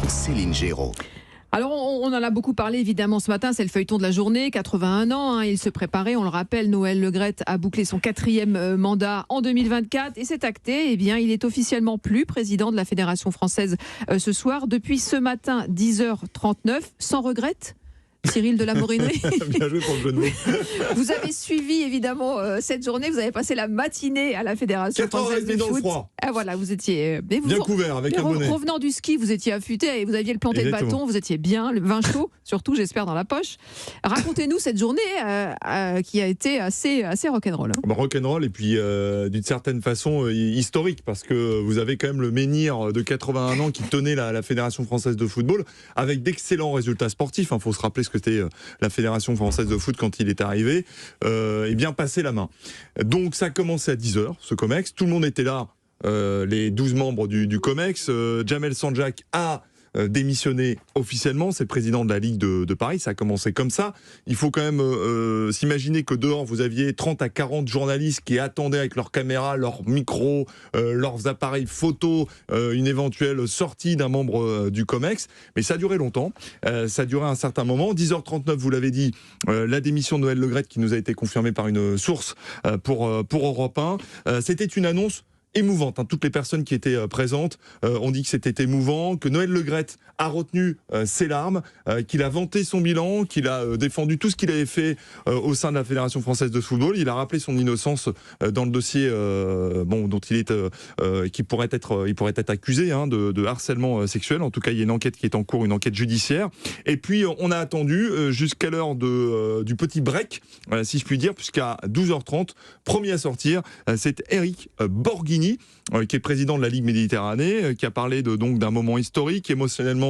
Céline Géraud. Alors, on en a beaucoup parlé évidemment ce matin, c'est le feuilleton de la journée, 81 ans, il se préparait, on le rappelle, Noël Le Graët a bouclé son 4e mandat en 2024 et c'est acté, il est officiellement plus président de la Fédération française ce soir. Depuis ce matin, 10h39, sans regret Cyril de la Morinerie. Bien joué pour le jeu de mots. Vous avez suivi évidemment cette journée, vous avez passé la matinée à la Fédération française de foot. Ah voilà, vous étiez bien couvert avec un bonnet. Revenant du ski, vous étiez affûté et vous aviez le planté de bâton, vous étiez bien, le vin chaud, surtout j'espère dans la poche. Racontez-nous cette journée qui a été assez rock'n'roll. Rock'n'roll et puis d'une certaine façon historique parce que vous avez quand même le menhir de 81 ans qui tenait la Fédération française de football avec d'excellents résultats sportifs. Il faut se rappeler ce que c'était la Fédération française de foot quand il est arrivé, et bien passer la main. Donc ça a commencé à 10h, ce COMEX, tout le monde était là, les 12 membres du COMEX, Jamel Sanjak a démissionné officiellement, c'est le président de la Ligue de Paris, ça a commencé comme ça. Il faut quand même s'imaginer que dehors vous aviez 30 à 40 journalistes qui attendaient avec leurs caméras, leurs micros, leurs appareils photo, une éventuelle sortie d'un membre du COMEX, mais ça a duré longtemps, ça a duré un certain moment. 10h39, vous l'avez dit, la démission de Noël Le Graët qui nous a été confirmée par une source pour Europe 1. C'était une annonce émouvante. Toutes les personnes qui étaient présentes ont dit que c'était émouvant, que Noël Le Graët a retenu ses larmes, qu'il a vanté son bilan, qu'il a défendu tout ce qu'il avait fait au sein de la Fédération française de football. Il a rappelé son innocence dans le dossier dont il pourrait être accusé de harcèlement sexuel. En tout cas, il y a une enquête qui est en cours, une enquête judiciaire. Et puis, on a attendu jusqu'à l'heure du petit break, si je puis dire, puisqu'à 12h30, premier à sortir, c'est Eric Borghini, qui est président de la Ligue Méditerranée, qui a parlé d'un moment historique, émotionnellement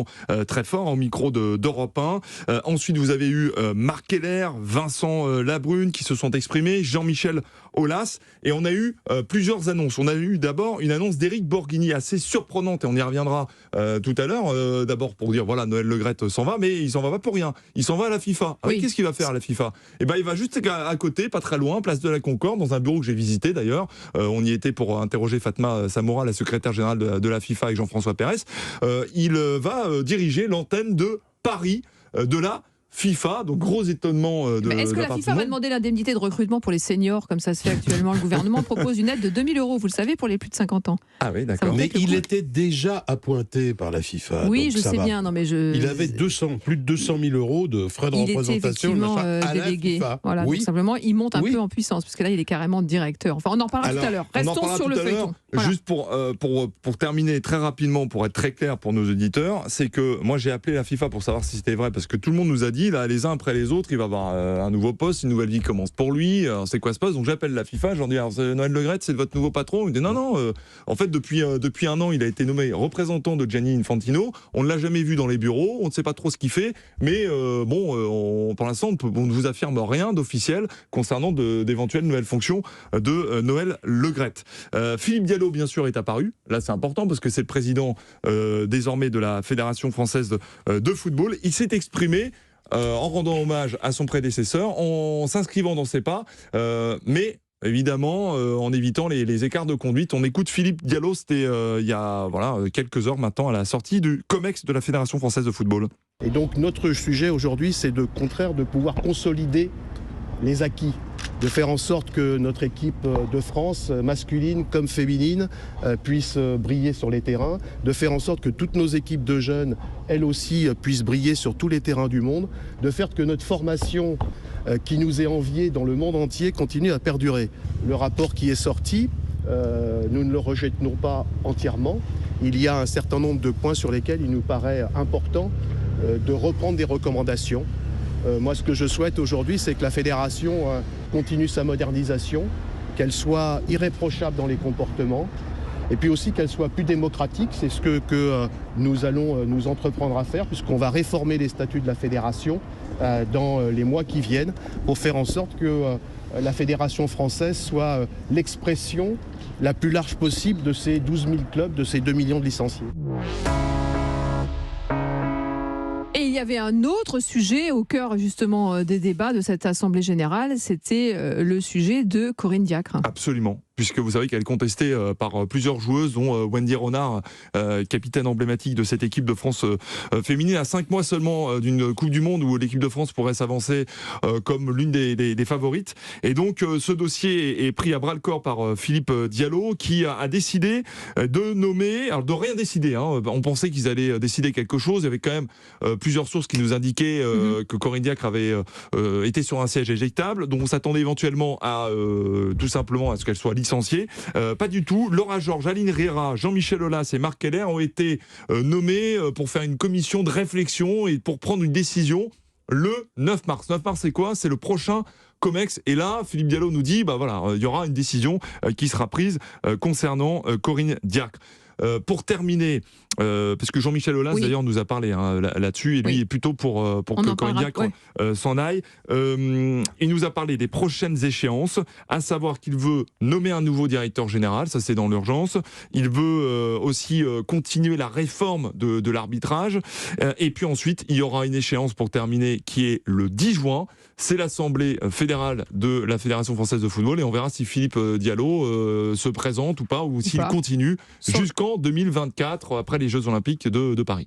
très fort, au micro d'Europe 1. Ensuite, vous avez eu Marc Keller, Vincent Labrune qui se sont exprimés, Jean-Michel Aulas, et on a eu plusieurs annonces. On a eu d'abord une annonce d'Eric Borghini assez surprenante, et on y reviendra tout à l'heure. D'abord pour dire, voilà, Noël Le Graët s'en va, mais il s'en va pas pour rien. Il s'en va à la FIFA. Oui. Qu'est-ce qu'il va faire à la FIFA ? Il va juste à côté, pas très loin, place de la Concorde, dans un bureau que j'ai visité d'ailleurs. On y était pour interroger Fatma Samoura, la secrétaire générale de la FIFA, avec Jean-François Pérez. Il va diriger l'antenne de Paris de la FIFA, donc gros étonnement de Est-ce que la FIFA va demander l'indemnité de recrutement pour les seniors, comme ça se fait actuellement? Le gouvernement propose une aide de 2 000 €, vous le savez, pour les plus de 50 ans. Ah oui, d'accord. Mais il était déjà appointé par la FIFA. Oui, je sais bien. Non, mais il avait plus de 200 000 € de frais de représentation à délégué. la FIFA. Voilà, donc simplement, il monte un peu en puissance, parce que là, il est carrément directeur. Enfin, on en parlera tout à l'heure. Restons sur le feuilleton. Voilà. Juste pour terminer très rapidement, pour être très clair pour nos auditeurs, c'est que moi, j'ai appelé la FIFA pour savoir si c'était vrai, parce que tout le monde nous a dit, là, les uns après les autres, il va avoir un nouveau poste, une nouvelle vie commence pour lui, c'est quoi ce poste? Donc j'appelle la FIFA, je leur dis, alors, Noël Le Graët, c'est votre nouveau patron? Il me dit non, en fait depuis un an il a été nommé représentant de Gianni Infantino, on ne l'a jamais vu dans les bureaux, on ne sait pas trop ce qu'il fait, mais pour l'instant on ne vous affirme rien d'officiel concernant d'éventuelles nouvelles fonctions de Noël Le Graët. Philippe Diallo bien sûr est apparu, là c'est important parce que c'est le président désormais de la Fédération française de football. Il s'est exprimé en rendant hommage à son prédécesseur, en s'inscrivant dans ses pas, mais évidemment en évitant les écarts de conduite. On écoute Philippe Diallo, c'était il y a quelques heures maintenant, à la sortie du COMEX de la Fédération française de football. Et donc notre sujet aujourd'hui, c'est de pouvoir consolider les acquis, de faire en sorte que notre équipe de France, masculine comme féminine, puisse briller sur les terrains, de faire en sorte que toutes nos équipes de jeunes, elles aussi, puissent briller sur tous les terrains du monde, de faire que notre formation, qui nous est enviée dans le monde entier, continue à perdurer. Le rapport qui est sorti, nous ne le rejetons pas entièrement. Il y a un certain nombre de points sur lesquels il nous paraît important de reprendre des recommandations. Moi, ce que je souhaite aujourd'hui, c'est que la fédération continue sa modernisation, qu'elle soit irréprochable dans les comportements, et puis aussi qu'elle soit plus démocratique. C'est ce que nous allons nous entreprendre à faire, puisqu'on va réformer les statuts de la fédération dans les mois qui viennent, pour faire en sorte que la fédération française soit l'expression la plus large possible de ces 12 000 clubs, de ces 2 millions de licenciés. Et il y avait un autre sujet au cœur justement des débats de cette Assemblée Générale, c'était le sujet de Corinne Diacre. Absolument. puisque vous savez qu'elle est contestée par plusieurs joueuses, dont Wendy Renard, capitaine emblématique de cette équipe de France féminine, à 5 mois seulement d'une Coupe du Monde où l'équipe de France pourrait s'avancer comme l'une des favorites. Et donc ce dossier est pris à bras-le-corps par Philippe Diallo, qui a décidé de nommer, alors de rien décider, hein, on pensait qu'ils allaient décider quelque chose, il y avait quand même plusieurs sources qui nous indiquaient que Corinne Diacre avait été sur un siège éjectable, donc on s'attendait éventuellement à tout simplement à ce qu'elle soit licenciée. Pas du tout. Laura Georges, Aline Riera, Jean-Michel Aulas et Marc Keller ont été nommés pour faire une commission de réflexion et pour prendre une décision le 9 mars. 9 mars, c'est quoi? C'est le prochain COMEX. Et là, Philippe Diallo nous dit, il y aura une décision qui sera prise concernant Corinne Diacre. Pour terminer, parce que Jean-Michel Aulas d'ailleurs nous a parlé là-dessus, et lui est plutôt pour que Corinne Diacre s'en aille. Il nous a parlé des prochaines échéances, à savoir qu'il veut nommer un nouveau directeur général, ça c'est dans l'urgence. Il veut aussi continuer la réforme de l'arbitrage. Et puis ensuite, il y aura une échéance pour terminer qui est le 10 juin. C'est l'Assemblée fédérale de la Fédération française de football, et on verra si Philippe Diallo se présente ou pas, ou s'il continue jusqu'en 2024, après les Jeux Olympiques de Paris.